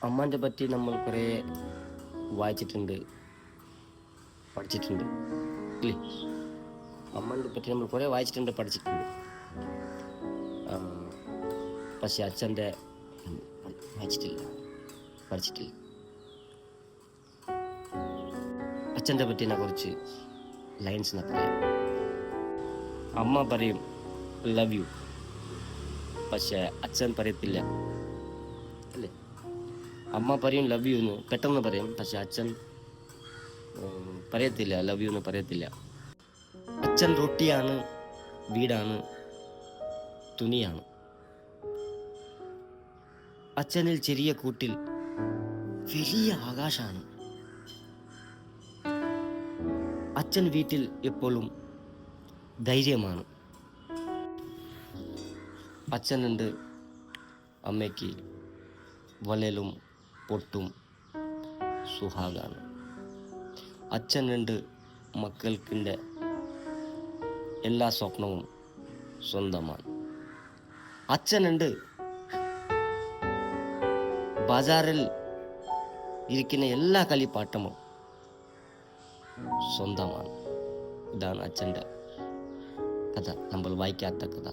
അമ്മാൻ്റെ പറ്റി നമ്മൾ കുറേ വായിച്ചിട്ടുണ്ട്, പഠിച്ചിട്ടുണ്ട് ഇല്ലേ? അമ്മാൻ്റെ പറ്റി നമ്മൾ കുറേ വായിച്ചിട്ടുണ്ട്, പഠിച്ചിട്ടുണ്ട്. പക്ഷെ അച്ഛൻ്റെ വായിച്ചിട്ടില്ല, പഠിച്ചിട്ടില്ല. അച്ഛൻ്റെ പറ്റിനെ കുറച്ച് ലൈൻസ് പറയാം. അമ്മ പറയും ലവ് യു, പക്ഷെ അച്ഛൻ പറയത്തില്ല അല്ലേ? അമ്മ പറയും ലവ് യു എന്ന് പെട്ടെന്ന് പറയും, പക്ഷെ അച്ഛൻ പറയത്തില്ല, ലവ് യു എന്ന് പറയത്തില്ല. അച്ഛൻ റൊട്ടിയാണ്, വീടാണ്, തുണിയാണ്. അച്ഛനിൽ ചെറിയ കൂട്ടിൽ വലിയ ആകാശമാണ്. അച്ഛൻ വീട്ടിൽ എപ്പോഴും ധൈര്യമാണ്. അച്ഛനുണ്ട്, അമ്മയ്ക്ക് വലലും പൊട്ടും സുഹാഗാണ്. അച്ഛനുണ്ട്, മക്കൾക്കിൻ്റെ എല്ലാ സ്വപ്നവും സ്വന്തമാണ്. അച്ഛനുണ്ട്, ബജാറിൽ ഇരിക്കുന്ന എല്ലാ കളിപ്പാട്ടവും സ്വന്തമാണ്. ഇതാണ് അച്ഛൻ്റെ കഥ, നമ്മൾ വായിക്കാത്ത കഥ.